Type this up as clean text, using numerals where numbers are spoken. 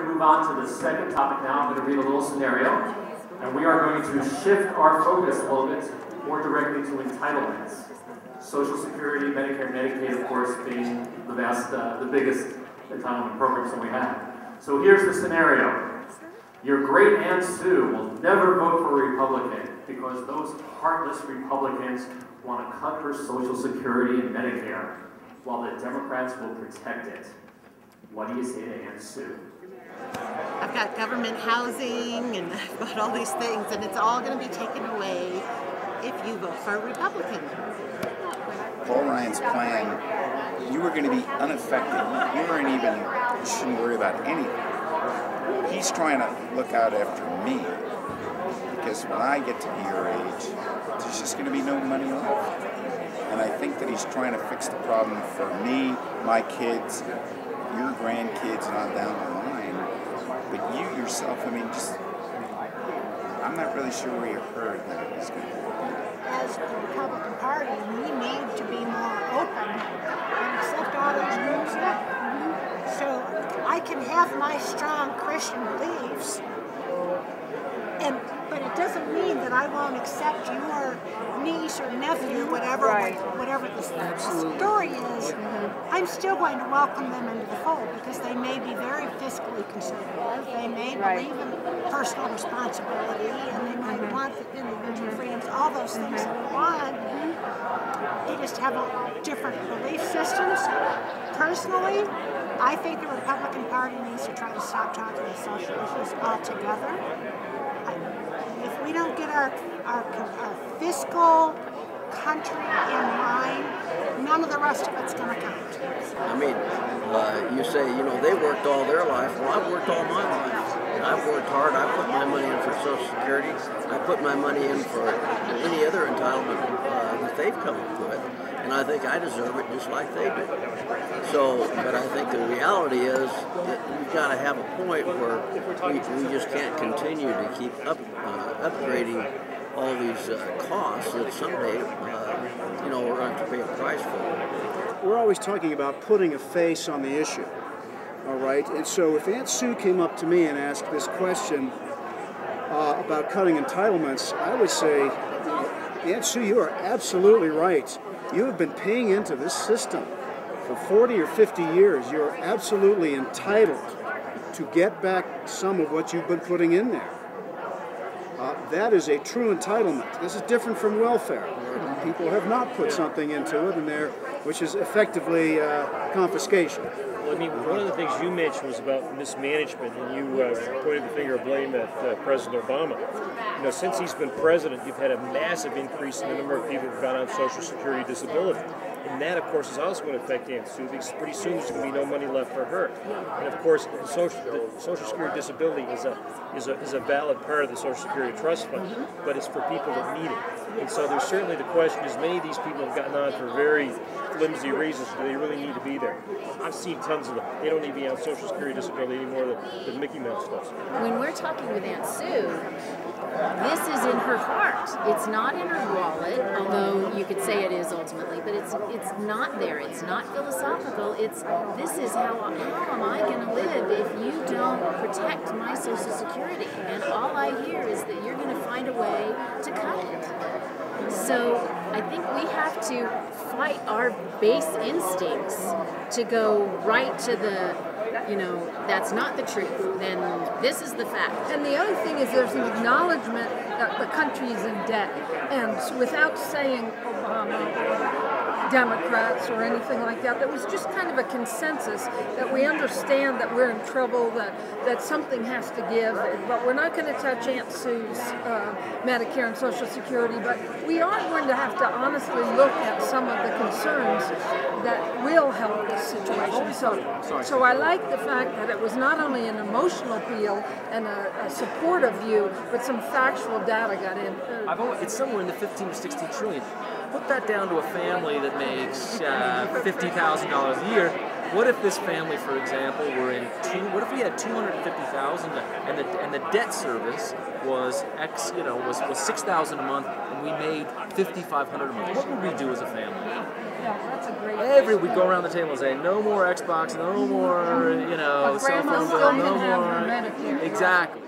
to move on to the second topic now. I'm going to read a little scenario, and we are going to shift our focus a little bit more directly to entitlements. Social Security, Medicare, Medicaid, of course, being the biggest entitlement programs that we have. So here's the scenario. Your great Aunt Sue will never vote for a Republican because those heartless Republicans want to cut her Social Security and Medicare, while the Democrats will protect it. What do you say to Aunt Sue? I've got government housing and I've got all these things, and it's all going to be taken away if you vote for a Republican. Paul Ryan's plan, you were going to be unaffected. You shouldn't worry about anything. He's trying to look out after me, because when I get to be your age, there's just going to be no money left. And I think that he's trying to fix the problem for me, my kids, your grandkids, and on down the line. But you yourself, I mean, I'm not really sure where your herd is going to be. As the Republican Party, we need to be more open and accept all those groups. So I can have my strong Christian beliefs, but it doesn't mean that I won't accept your niece or nephew, whatever the story is. I'm still going to welcome them into the fold, because they may be very fiscally conservative. They may believe in personal responsibility, and they might want individual freedoms, all those things that we want. They just have different belief systems. Personally, I think the Republican Party needs to try to stop talking to social issues altogether. If we don't get our fiscal country in line, none of the rest of it's going to count. I mean, you say, they worked all their life. Well, I've worked all my life. I've worked hard. I put my money in for Social Security. I put my money in for any other entitlement that they've come up with. And I think I deserve it just like they do. So, but I think the reality is that we've got to have a point where we just can't continue to keep upgrading all these costs that someday, we're going to have to pay a price for. We're always talking about putting a face on the issue, all right? And so if Aunt Sue came up to me and asked this question about cutting entitlements, I would say, Aunt Sue, you are absolutely right. You have been paying into this system for 40 or 50 years. You are absolutely entitled to get back some of what you've been putting in there. That is a true entitlement. This is different from welfare. People have not put something into it, which is effectively confiscation. Well, I mean, one of the things you mentioned was about mismanagement, and you pointed the finger of blame at President Obama. Since he's been president, you've had a massive increase in the number of people who've gone on Social Security disability. And that, of course, is also going to affect Aunt Sue, because pretty soon there's going to be no money left for her. And, of course, the Social Security disability is a valid part of the Social Security Trust Fund, but it's for people that need it. And so there's certainly the question is, many of these people have gotten on for very flimsy reasons. Do they really need to be there? I've seen tons of them. They don't need to be on Social Security disability anymore than Mickey Mouse does. When we're talking with Aunt Sue, this is in her heart. It's not in her wallet, although you could say it is ultimately, but it's not there. It's not philosophical. This is how am I going to live if you don't protect my Social Security? And all I hear is that you're going to find a way to cut it. So I think we have to fight our base instincts to go right to the, that's not the truth, then this is the fact. And the other thing is there's an acknowledgement that the country is in debt. And without saying Obama or Democrats or anything like that, there was just kind of a consensus that we understand that we're in trouble, that something has to give, but we're not going to touch Aunt Sue's Medicare and Social Security, but we are going to have to honestly look at some of the concerns that will help this situation. So I like the fact that it was not only an emotional appeal and a supportive view, but some factual data got in. It's somewhere in the 15 to 16 trillion. Put that down to a family that makes $50,000 a year. What if this family, for example, what if we had $250,000 and the debt service was was $6,000 a month, and we made $5,500 a month? What would we do as a family? Yeah, That's a great we go around the table and say, no more Xbox, no more, you know, But cell grandma's phone still bill, can no have her more. Medicare. Exactly.